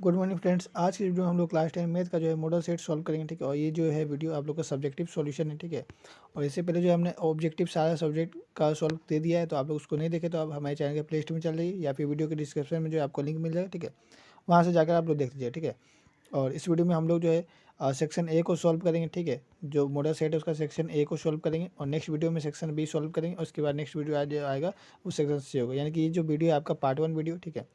Good morning friends. आज की video में हम लोग क्लास 10 मैथ का जो है मॉडल सेट सॉल्व करेंगे, ठीक है। और ये जो है वीडियो आप लोग का सब्जेक्टिव सॉल्यूशन है, ठीक है। और इससे पहले जो हमने ऑब्जेक्टिव सारा सब्जेक्ट का सॉल्व दे दिया है, तो आप लोग उसको नहीं देखे तो आप हमारे चैनल के प्ले लिस्ट में चल रही है या फिर वीडियो के डिस्क्रिप्शन में जो है आपको लिंक मिल जाएगा, ठीक है। वहाँ से जाकर आप लोग देख लीजिए, ठीक है। और इस वीडियो में हम लोग जो है सेक्शन ए को सॉल्व करेंगे, ठीक है। जो मॉडल सेट है उसका सेक्शन ए को सॉल्व करेंगे और नेक्स्ट वीडियो में सेक्शन बी सॉल्व करेंगे और उसके बाद नेक्स्ट वीडियो आएगा वो सेक्शन सी होगा। यानी कि ये जो वीडियो है आपका पार्ट 1 वीडियो, ठीक है।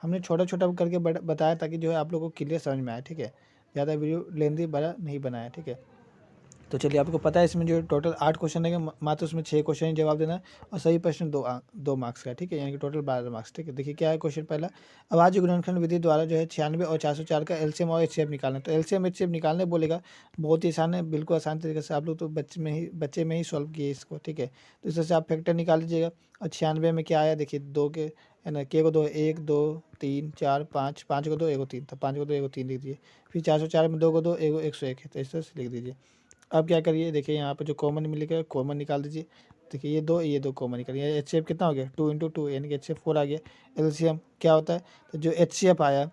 हमने छोटा छोटा करके बताया ताकि जो है आप लोगों को क्लियर समझ में आए, ठीक है। ज़्यादा वीडियो लेंदी बड़ा नहीं बनाया, ठीक है। तो चलिए, आपको पता है इसमें जो टोटल 8 क्वेश्चन है, मात्र उसमें 6 क्वेश्चन ही जवाब देना है और सही प्रश्न 2 मार्क्स का है, ठीक है। यानी कि टोटल 12 मार्क्स, ठीक है। देखिए क्या है क्वेश्चन पहला। अभाज्य गुणनखंड विधि द्वारा जो है 96 और 404 का एलसीएम और एचसीएफ निकालना है। तो एलसीएम एचसीएफ निकालने बोलेगा, बहुत ही आसान है, बिल्कुल आसान तरीके से आप लोग तो बच्चे में ही सॉल्व किए इसको, ठीक है। तो इस तरह से आप फैक्टर निकाल लीजिएगा। और 96 में क्या आया, देखिए 2 के है ना, के को 2, 1 2 3 4 5, 5 को 2 1 को 3 था, 5 को 2 1 को 3 लिख दीजिए। फिर 404 में 2 को 2 1 101 है, तो इस तरह से लिख दीजिए। अब क्या करिए, देखिए यहाँ पे जो कॉमन मिलेगा कॉमन निकाल दीजिए। देखिए ये दो कॉमन निकालिए। एच सी एफ कितना हो गया, 2 × 2 यानी कि एच सी एफ 4 आ गया। एलसीएम क्या होता है, तो जो एच सी एफ आया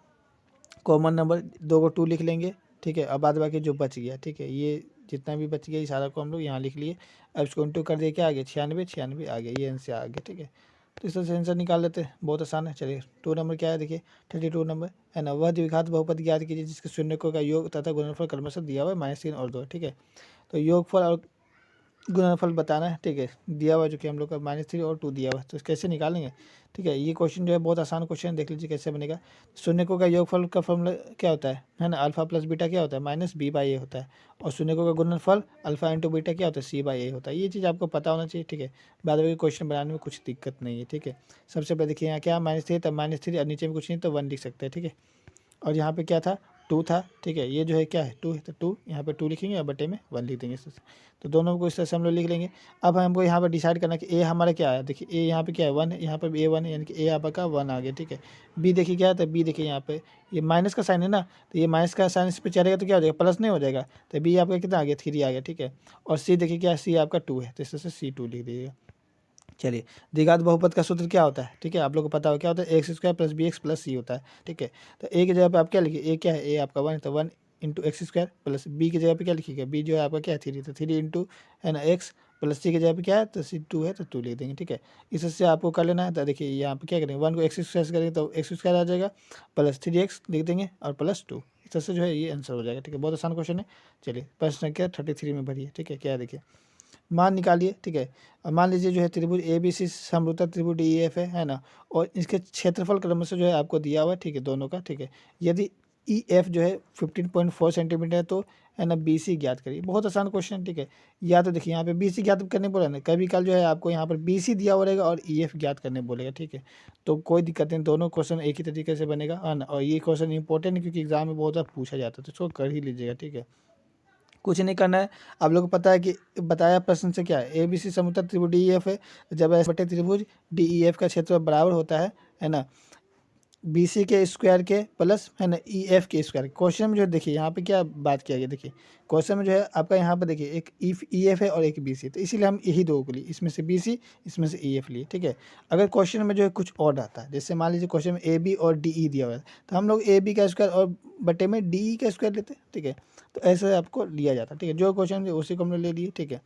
कॉमन नंबर 2 को 2 लिख लेंगे, ठीक है। अब बाद बाकी जो बच गया, ठीक है, ये जितना भी बच गया ये सारा को हम लोग यहाँ लिख लिए। अब इसको इंटू कर दिए, क्या आ गया 96 96 आ गया, ये आंसर आ गया, ठीक है। तो इस तरह से आंसर निकाल लेते हैं, बहुत आसान है। चलिए 2 नंबर क्या है, देखिए 32 नंबर है ना। वह द्विघात बहुपद ज्ञात कीजिए जिसके शून्यकों का योग तथा गुणनफल क्रमशः दिया हुआ है -3 और 2, ठीक है। तो योगफल और गुणनफल बताना है, ठीक है। दिया हुआ जो कि हम लोग का -3 और 2 दिया हुआ है, तो कैसे निकालेंगे, ठीक है। ये क्वेश्चन जो है बहुत आसान क्वेश्चन, देख लीजिए कैसे बनेगा। शून्यकों का योगफल का फॉर्मूला क्या होता है ना, अल्फा प्लस बीटा क्या होता है -b/a होता है। और शून्यकों का गुणनफल अल्फा इंटू बीटा क्या होता है, c/a होता है। ये चीज़ आपको पता होना चाहिए, ठीक है। बाद में क्वेश्चन बनाने में कुछ दिक्कत नहीं है, ठीक है। सबसे पहले देखिए यहाँ क्या -3, तब -3 और नीचे में कुछ नहीं तो 1 लिख सकते हैं, ठीक है। और यहाँ पे क्या था, 2 था, ठीक है। ये जो है क्या है 2 है, तो 2 यहाँ पे 2 लिखेंगे और बटे में 1 लिख देंगे इस तरह से। तो दोनों को इस तरह से हम लोग लिख लेंगे। अब हमको यहाँ पर डिसाइड करना कि ए हमारा क्या है। देखिए ए यहाँ पे क्या है 1 है, यहाँ पर भी A1 है, यानी कि ए यहाँ पर का 1 आ गया, ठीक है। बी देखिए क्या है, तो बी देखिए यहाँ पे ये माइनस का साइन है ना, तो ये माइनस का साइन इस पर चलेगा तो क्या हो जाएगा, प्लस नहीं हो जाएगा। तो बी आपका कितना आ गया 3 आ गया, ठीक है। और सी देखिए क्या है, सी आपका 2 है, तो इस तरह से C2 लिख दीजिएगा। चलिए, द्विघात बहुपद का सूत्र क्या होता है, ठीक है। आप लोग को पता हो क्या होता है, x² + bx + c होता है, ठीक है। तो ए की जगह पे आप क्या लिखिए, ए क्या है, ए आपका 1 है, तो 1 × x² प्लस बी की जगह पे क्या लिखिएगा, बी जो है आपका क्या है 3, तो 3 इंटू है ना x प्लस सी की जगह पे क्या है, तो सी 2 है तो 2 लिख देंगे, ठीक है। इससे आपको कर लेना है। तो देखिए यहाँ पे क्या करेंगे, 1 को x² से करेंगे तो x² आ जाएगा, प्लस 3x लिख देंगे और प्लस 2। इस तरह से जो है ये आंसर हो जाएगा, ठीक है। बहुत आसान क्वेश्चन है। चलिए प्रश्न संख्या 33 में भरिए, ठीक है। क्या है देखिए, मान निकालिए, ठीक है। अब मान लीजिए जो है त्रिभुज ए बी सी समरूपता त्रिभुज डी ई एफ है ना। और इसके क्षेत्रफल क्रमशः जो है आपको दिया हुआ है, ठीक है, दोनों का, ठीक है। यदि ई एफ जो है 15.4 सेंटीमीटर है तो है ना बी सी ज्ञात करिए। बहुत आसान क्वेश्चन, ठीक है। या तो देखिए यहाँ पे बी सी ज्ञात करने बोला ना, कभी कल जो है आपको यहाँ पर बी सी दिया हुआ रहेगा और ई एफ ज्ञात करने बोलेगा, ठीक है। तो कोई दिक्कत नहीं, दोनों क्वेश्चन एक ही तरीके से बनेगा, है ना। और ये क्वेश्चन इंपॉर्टेंट है क्योंकि एग्जाम में बहुत ज़्यादा पूछा जाता है, तो इसको कर ही लीजिएगा, ठीक है। कुछ नहीं करना है। आप लोगों को पता है कि बताया प्रश्न से क्या है, ए बी सी समरूपता त्रिभुज डी ई एफ है। जब एस बटे त्रिभुज डी ई एफ का क्षेत्र बराबर होता है ना, बी सी के स्क्वायर के प्लस है ना ई एफ के स्क्वायर। क्वेश्चन में जो है देखिए यहाँ पे क्या बात किया गया, देखिए क्वेश्चन में जो है आपका यहाँ पे देखिए एक ई एफ है और एक बी सी, तो इसीलिए हम यही दो को लिए, इसमें से बी सी इसमें से ई एफ लिए, ठीक है। अगर क्वेश्चन में जो है कुछ और आता है, जैसे मान लीजिए क्वेश्चन में ए बी और डी ई दिया हुआ है, तो हम लोग ए बी का स्क्वायर और बटे में डी ई का स्क्वायर लेते हैं, ठीक है। तो ऐसे आपको लिया जाता है, ठीक है। जो क्वेश्चन है उसी को हम लोग ले लिए, ठीक है।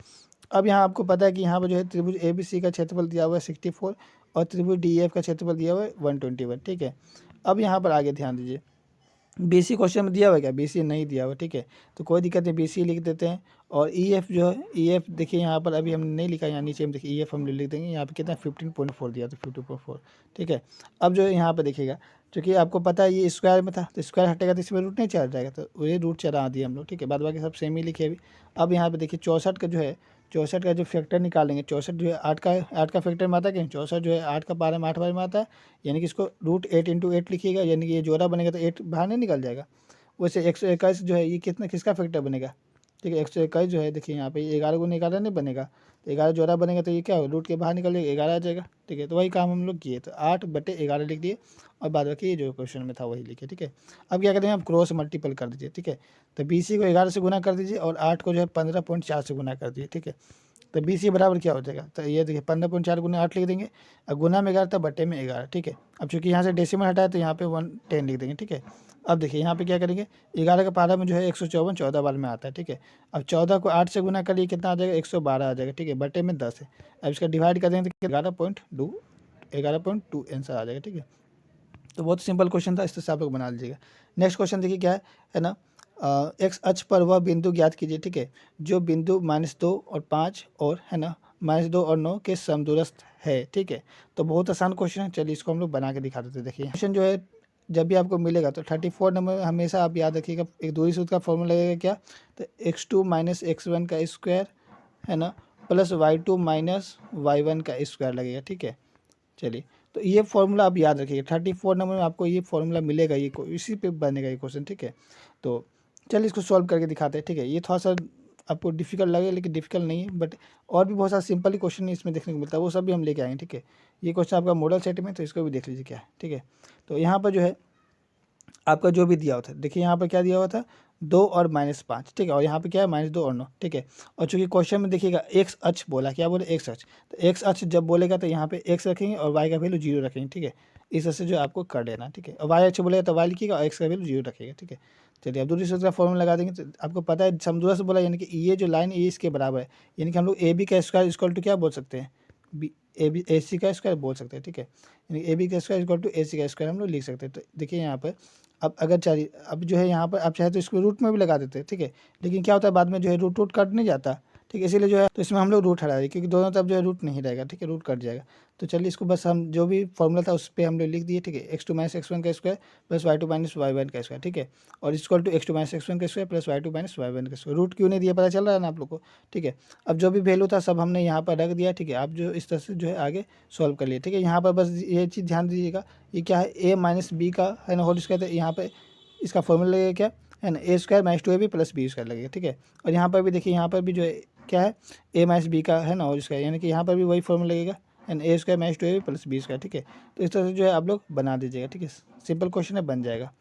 अब यहाँ आपको पता है कि यहाँ पर जो है त्रिभुज ए बी सी का क्षेत्रफल दिया हुआ है 64 और त्रिभुज डी एफ का क्षेत्रफल दिया हुआ है 121, ठीक है। अब यहाँ पर आगे ध्यान दीजिए, बीसी क्वेश्चन में दिया हुआ है क्या, बीसी नहीं दिया हुआ, ठीक है। तो कोई दिक्कत नहीं, बीसी लिख देते हैं। और ईएफ जो है, ईएफ देखिए यहाँ पर अभी हमने नहीं लिखा, यहाँ नीचे में देखिए ईएफ हम लिख देंगे। यहाँ पे कितना 15.4 दिया, तो 15.4, ठीक है। अब जो है यहाँ पर देखिएगा, क्योंकि आपको पता है ये स्क्वायर में था, तो स्क्वायर हटेगा तो इसमें रूट नहीं चला जाएगा, तो ये रूट चला दिया हम लोग, ठीक है। बाद बाकी सब सेम ही लिखे अभी। अब यहाँ पर देखिए 64 का जो है, 64 का जो फैक्टर निकालेंगे, 64 जो है 8 का फैक्टर में आता है कि 64 जो है 8 का पारा में 8 बार में आता है, यानी कि इसको √8 × 8 लिखिएगा, यानी कि ये जोड़ा बनेगा तो 8 बाहर नहीं निकल जाएगा। वैसे 121 जो है ये कितना किसका फैक्टर बनेगा, ठीक है। 121 जो है देखिए यहाँ पे 11 को 11 नहीं बनेगा, तो 11 जोड़ा बनेगा तो ये क्या हो, रूट के बाहर निकल जाएगा, 11 आ जाएगा, ठीक है। तो वही काम हम लोग किए, तो 8/11 लिख दिए और बाद बाकी ये जो क्वेश्चन में था वही लिखे, ठीक है। अब क्या करेंगे, आप क्रॉस मल्टीपल कर दीजिए, ठीक है। तो BC को 11 से गुना कर दीजिए और 8 को जो है 15.4 से गुना कर दीजिए, ठीक है। तो 20 ये बराबर क्या हो जाएगा, तो ये देखिए 15.4 गुना 8 लिख देंगे, और गुना में 11 तो बट्टे में 11, ठीक है। अब चूंकि यहाँ से डेसिमल हटाए तो यहाँ पे 110 लिख देंगे, ठीक है। अब देखिए यहाँ पे क्या करेंगे, 11 का पारा में जो है 154 14 बार में आता है, ठीक है। अब 14 को 8 से गुना करिए, कितना आ जाएगा, 112 आ जाएगा, ठीक है, बट्टे में 10 है। अब इसका डिवाइड कर देंगे तो 11.2 आंसर आ जाएगा, ठीक है। तो बहुत सिंपल क्वेश्चन था, इस तरह से आप लोग बना लीजिएगा। नेक्स्ट क्वेश्चन देखिए क्या है ना, एक्स अक्ष पर वह बिंदु ज्ञात कीजिए, ठीक है, जो बिंदु -2 और 5 और है ना -2 और 9 के समदूरस्थ है, ठीक है। तो बहुत आसान क्वेश्चन है, चलिए इसको हम लोग बना के दिखा देते हैं। देखिए क्वेश्चन जो है जब भी आपको मिलेगा तो 34 नंबर में हमेशा आप याद रखिएगा, एक दूरी सूत्र का फॉर्मूला लगेगा क्या, तो x2 - x1 का स्क्वायर है ना प्लस y2 - y1 का स्क्वायर लगेगा, ठीक है। चलिए तो ये फॉर्मूला आप याद रखिएगा, 34 नंबर में आपको ये फॉर्मूला मिलेगा, ये इसी पे बनेगा ये क्वेश्चन, ठीक है। तो चलिए इसको सॉल्व करके दिखाते हैं, ठीक है। ये थोड़ा सा आपको डिफिकल्ट लगे लेकिन डिफिकल्ट नहीं है, बट और भी बहुत सारा सिंपल ही क्वेश्चन इसमें देखने को मिलता है, वो सब भी हम लेके आएंगे, ठीक है। ये क्वेश्चन आपका मॉडल सेट में, तो इसको भी देख लीजिए क्या है, ठीक है। तो यहाँ पर जो है आपका जो भी दिया हुआ था, देखिए यहाँ पर क्या दिया हुआ था, 2 और -5, ठीक है, और यहाँ पे क्या है -2 और 9, ठीक है। और चूंकि क्वेश्चन में देखिएगा एक्स अक्ष बोला, क्या बोले, एक्स अक्ष, तो एक्स अक्ष जब बोलेगा तो यहाँ पे एक्स रखेंगे और वाई का वैल्यू 0 रखेंगे, ठीक है। इस तरह से जो आपको कर देना, ठीक है। और वाई अक्ष बोलेगा तो वाई लिखिएगा और एक्स का वैल्यू 0 रखिएगा, ठीक है। चलिए अब दूसरी सूत्र का फॉर्मूला लगा देंगे, तो आपको पता है समदूरस्थ बोला, यानी कि ये जो लाइन ये इसके बराबर है, यानी कि हम लोग ए बी का स्क्वायर इक्वल टू क्या बोल सकते हैं, ए सी का स्क्वायर बोल सकते हैं, ठीक है। यानी ए बी का स्क्वायर इक्वल टू ए सी का स्क्वायर हम लोग लिख सकते हैं। तो देखिए यहाँ पर अब अगर चाहिए, अब जो है यहाँ पर आप चाहे तो इसको रूट में भी लगा देते हैं, ठीक है। लेकिन क्या होता है बाद में जो है रूट कट नहीं जाता, ठीक है, इसीलिए जो है तो इसमें हम लोग रूट हटा देंगे, क्योंकि दोनों तरफ जो है रूट नहीं रहेगा, ठीक है, रूट कट जाएगा। तो चलिए इसको बस हम जो भी फॉर्मूला था उस पर हम लोग लिख दिए, ठीक है, x2 - x1 का स्क्वायर प्लस y2 - y1 का स्क्वायर, ठीक है। और इक्वल टू x2 - x1 का स्क्वायर प्लस y2 - y1 का स्क्वायर। रूट क्यों नहीं दिया पता चल रहा है ना आप लोग को, ठीक है। अब जो भी वैल्यू था सब हमने यहाँ पर रख दिया, ठीक है। आप जो इस तरह से जो है आगे सॉल्व कर लिए, ठीक है। यहाँ पर बस ये चीज़ ध्यान दीजिएगा, ये क्या है, a - b का है ना होल स्क्वायर, यहाँ पे इसका फॉर्मूला लगेगा क्या है ना, a square minus 2ab plus b square लगेगा, ठीक है। और यहाँ पर भी देखिए, यहाँ पर भी जो है क्या है, ए माइनस बी का है ना और स्क्वायर, यानी कि यहाँ पर भी वही फॉर्मूला लगेगा, and a square minus 2ab plus b square, ठीक है। तो इस तरह से जो है आप लोग बना दीजिएगा, ठीक है। सिंपल क्वेश्चन है, बन जाएगा।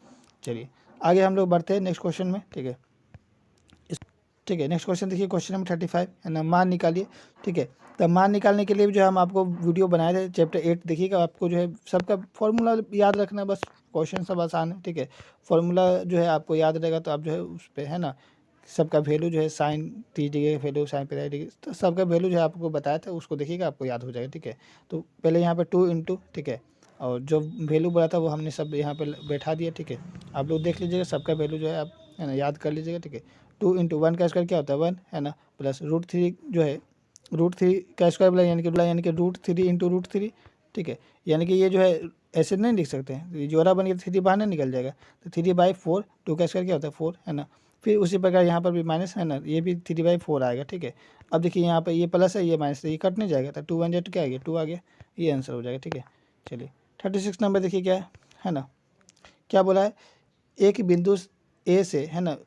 चलिए आगे हम लोग बढ़ते हैं नेक्स्ट क्वेश्चन में, ठीक है। ठीक है, नेक्स्ट क्वेश्चन देखिए, क्वेश्चन नंबर 35 है ना, मान निकालिए, ठीक है। तो मान निकालने के लिए जो हम आपको वीडियो बनाए थे चैप्टर 8 देखिएगा, आपको जो है सबका फॉर्मूला याद रखना है, बस क्वेश्चन सब आसान है, ठीक है। फॉर्मूला जो है आपको याद रहेगा तो आप जो है उस पर है ना सबका वैल्यू जो है साइन 30 डिग्री का वैल्यू, साइन 50 डिग्री, तो सबका वैल्यू जो है आपको बताया था उसको देखिएगा, आपको याद हो जाएगा, ठीक है। तो पहले यहाँ पर 2 इंटू, ठीक है, और जो वैल्यू बोला था वो हमने सब यहाँ पर बैठा दिया, ठीक है। आप लोग देख लीजिएगा सबका वैल्यू जो है आप है ना याद कर लीजिएगा, ठीक है। 2 इंटू 1 का स्क्वायर क्या होता है 1 है ना, प्लस √3 जो है √3 का स्क्वायर बोला, यानी कि √3 इंटू √3, ठीक है। यानी कि ये जो है ऐसे नहीं लिख सकते हैं, ये जोड़ा बन के 3 बाहर नहीं निकल जाएगा, तो 3/4, 2 का स्क्वायर क्या होता है 4 है ना। फिर उसी प्रकार यहाँ पर भी माइनस है ना, ये भी 3/4 आएगा, ठीक है। अब देखिए यहाँ पर ये प्लस है, ये माइनस है, ये कट नहीं जाएगा, तो 2 1 क्या आ गया 2 आ गया, ये आंसर हो जाएगा, ठीक है। चलिए 36 नंबर देखिए क्या है ना, क्या बोला है, एक बिंदु ए से है ना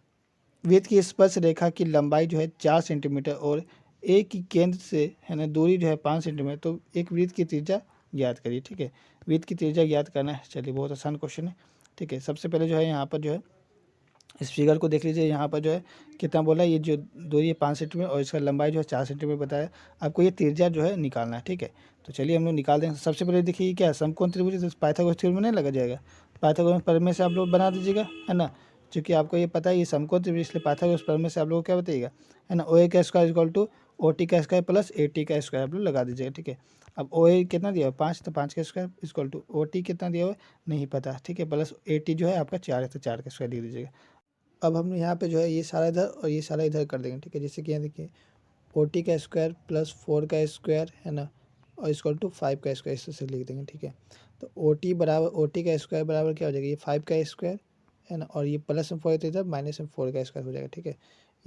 वृत्त की स्पर्श रेखा की लंबाई जो है 4 सेंटीमीटर और ए की केंद्र से है ना दूरी जो है 5 सेंटीमीटर, तो एक वृत्त की त्रिज्या ज्ञात करिए, ठीक है। वृत्त की त्रिज्या ज्ञात करना है, चलिए बहुत आसान क्वेश्चन है, ठीक है। सबसे पहले जो है यहाँ पर जो है इस फिगर को देख लीजिए, यहाँ पर जो है कितना बोला है, ये जो दूरी है 5 सेंटीमीटर और इसका लंबाई जो है 4 सेंटीमीटर बताया, आपको ये त्रिज्या जो है निकालना है, ठीक है। तो चलिए हम लोग निकाल देंगे। सबसे पहले देखिए क्या है, समकोण त्रिभुज, तो पाइथागोरस थ्योरम में नहीं लगा जाएगा, पाइथागोरस प्रमेय से आप लोग बना दीजिएगा, है ना। चूँकि आपको ये पता है ये समकोण त्रिभुज, इसलिए पाइथागोरस प्रमेय से आप लोग को क्या बताइएगा, है ना, ओ ए का square equal to O T का स्क्वायर प्लस ए टी का स्क्वायर आप लोग लगा दीजिएगा, ठीक है। अब ओ ए कितना दिया हुआ 5, तो 5 का square equal to O T कितना दिया हुआ नहीं पता, ठीक है, प्लस ए टी जो है आपका 4 है, तो 4 का स्क्वायर लिख दीजिएगा। अब हम यहाँ पे जो है ये सारा इधर और ये सारा इधर कर देंगे, ठीक है। जैसे कि यहाँ देखिए ओ टी का स्क्वायर प्लस 4 का स्क्वायर है ना और इक्वल टू 5 का स्क्वायर, इस तरह से लिख देंगे, ठीक है। तो ओ टी बराबर ओ टी का स्क्वायर बराबर क्या हो जाएगा, ये 5 का स्क्वायर है ना, और ये प्लस में 4 है तो इधर माइनस में 4 का स्क्वायर हो जाएगा, ठीक है।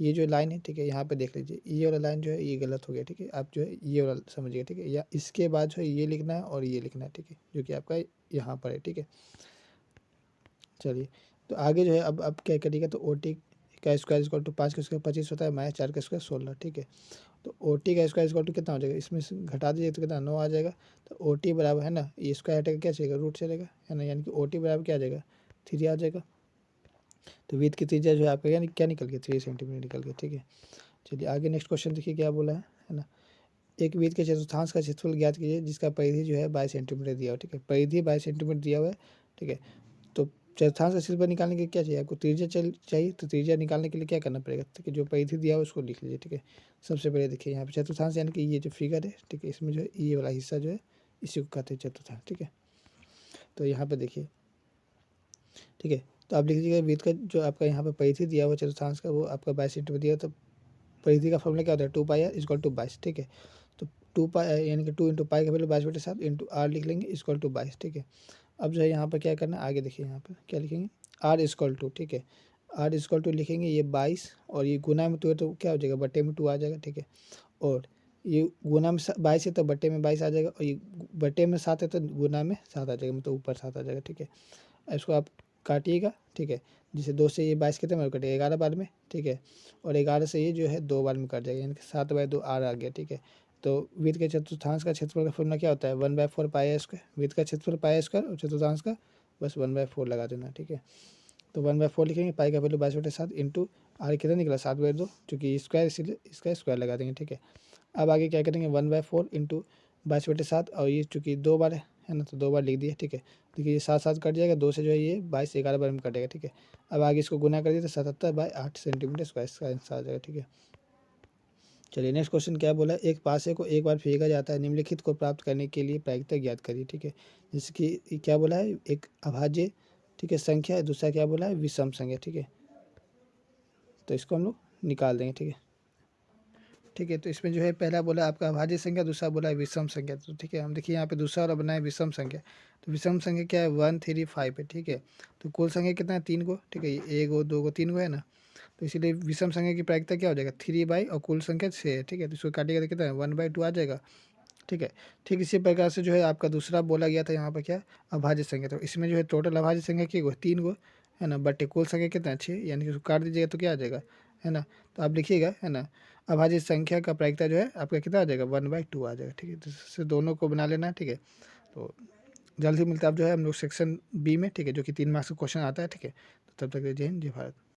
ये जो लाइन है, ठीक है, यहाँ पे देख लीजिए ये वाला लाइन जो है ये गलत हो गया, ठीक है। आप जो है ये वाला समझिए, ठीक है, या इसके बाद जो है ये लिखना है और ये लिखना है, ठीक है, जो कि आपका यहाँ पर है, ठीक है। चलिए तो आगे जो है अब क्या करिएगा, तो ओ टी का स्क्वायर इक्वल टू 5 का स्क्वायर 25 होता है, माइनस 4 का स्क्वायर 16, ठीक है। तो ओ टी का स्क्वायर इक्वल टू कितना हो जाएगा, इसमें से घटा दीजिए तो कितना 9 आ जाएगा। तो ओ टी बराबर है ना, ये स्क्वायर हटेगा क्या चलेगा रूट चलेगा, है ना, यानी कि ओ टी बराबर क्या आ जाएगा 3 आ जाएगा। तो विथ की त्रिज्या जो है आपका यानी क्या निकल गया 3 सेंटीमीटर निकल गया, ठीक है। चलिए आगे नेक्स्ट क्वेश्चन देखिए क्या बोला है ना, एक वृत्त के चतुर्थांश का क्षेत्रफल ज्ञात कीजिए जिसका परिधि जो है 22 सेंटीमीटर दिया हो, ठीक है। परिधि 22 सेंटीमीटर दिया हुआ है, ठीक है। तो चतुर्थांश का क्षेत्रफल निकालने के लिए क्या चाहिए आपको, त्रिज्या चाहिए। तो त्रिज्या निकालने के लिए क्या करना पड़ेगा, ठीक है। जो परिधि दिया है उसको लिख लीजिए, ठीक है। सबसे पहले देखिए यहाँ पे चतुर्थांश यानी कि ये जो फिगर है, ठीक है, इसमें जो है ये वाला हिस्सा जो है इसी को कहते हैं चतुर्थांश, ठीक है। तो यहाँ पे देखिए, ठीक है। तो आप लिख लीजिएगा वृत्त का जो आपका यहाँ पे परिधि दिया हुआ चतुर्थांश का वो आपका 22 सेंटीमीटर दिया, तो परिधि का फॉर्मूला क्या होता है, 2 पाई आर इक्वल टू 22, ठीक है। तो 2 पाई यानी कि 2 इंटू पाई का वैल्यू 22/7 इंटू आर लिख लेंगे इक्वल टू 22, ठीक है। अब जो है यहाँ पर क्या करना है, आगे देखिए यहाँ पर क्या लिखेंगे, आर इक्वल टू, ठीक है। आर इक्वल टू लिखेंगे, ये 22 और ये गुना में 2 है तो क्या हो जाएगा, बट्टे में 2 आ जाएगा, ठीक है। और ये गुना में 22 है तो बट्टे में 22 आ जाएगा, और ये बट्टे में 7 है तो गुना में 7 आ जाएगा, मतलब ऊपर 7 आ जाएगा, ठीक है। इसको आप काटिएगा, ठीक है। जिसे 2 से ये 22 कितने बार कटेगा, 11 बार में, ठीक है। और 11 से ये जो है 2 बार में कट जाएगा, यानी कि 7/2 आर आ गया, ठीक है। तो वृत्त के चतुर्थांश का क्षेत्रफल का फॉर्मूला क्या होता है, 1/4 पाई स्क्वायर। वृत्त का क्षेत्रफल पाई स्क्वायर और चतुर्थांश का बस 1/4 लगा देना, ठीक है। तो 1/4 लिखेंगे, पाई का वैल्यू 22/7 इंटू आर कितना निकला 7/2, चूँकि स्क्वायर इसीलिए इसका स्क्वायर लगा देंगे, ठीक है। अब आगे क्या करेंगे, 1/4 इंटू 22/7 और ये चूँकि 2 बार है ना, तो 2 बार लिख दिए, ठीक है। देखिए ये 7 कट जाएगा, 2 से जो है ये 22 11 बार में कटेगा, ठीक है। अब आगे इसको गुना कर दिए तो 77/8 सेंटीमीटर स्क्वायर इसका आंसर आ जाएगा, ठीक है। चलिए नेक्स्ट क्वेश्चन क्या बोला है, एक पासे को एक बार फेंका जाता है, निम्नलिखित को प्राप्त करने के लिए प्रायिकता ज्ञात करिए, ठीक है। जैसे कि क्या बोला है, एक अभाज्य, ठीक है, संख्या है, दूसरा क्या बोला है, विषम संख्या, ठीक है। तो इसको हम लोग निकाल देंगे, ठीक है। ठीक है, तो इसमें जो है पहला बोला आपका अभाज्य संख्या, दूसरा बोला है विषम संख्या, तो ठीक है। हम देखिए यहाँ पे दूसरा वाला बनाए विषम संख्या, तो विषम संख्या क्या है, 1 3 5 है, ठीक है। तो कुल संख्या कितना है, 3 को, ठीक है। 1 गो 2 गो 3 गो है ना, तो इसीलिए विषम संख्या की प्रायिकता क्या हो जाएगा, 3 और कुल संख्या 6 है, ठीक है। तो इसको काटिएगा तो कितना है, 1/2 आ जाएगा, ठीक है। ठीक इसी प्रकार से जो है आपका दूसरा बोला गया था यहाँ पर क्या, अभाज्य संख्या, तो इसमें जो है टोटल अभाज्य संख्या की गो 3 गो है ना, बटे कुल संख्या कितना है 6, यानी कि उसको काट दीजिएगा तो क्या आ जाएगा, है ना। तो आप लिखिएगा, है ना, अभाज्य संख्या का प्रायिकता जो है आपका कितना आ जाएगा, 1/2 आ जाएगा, ठीक है। तो इससे दोनों को बना लेना है, ठीक है। तो जल्दी मिलता है अब जो है हम लोग सेक्शन बी में, ठीक है, जो कि 3 मार्क्स का क्वेश्चन आता है, ठीक है। तो तब तक जय हिंद जय भारत।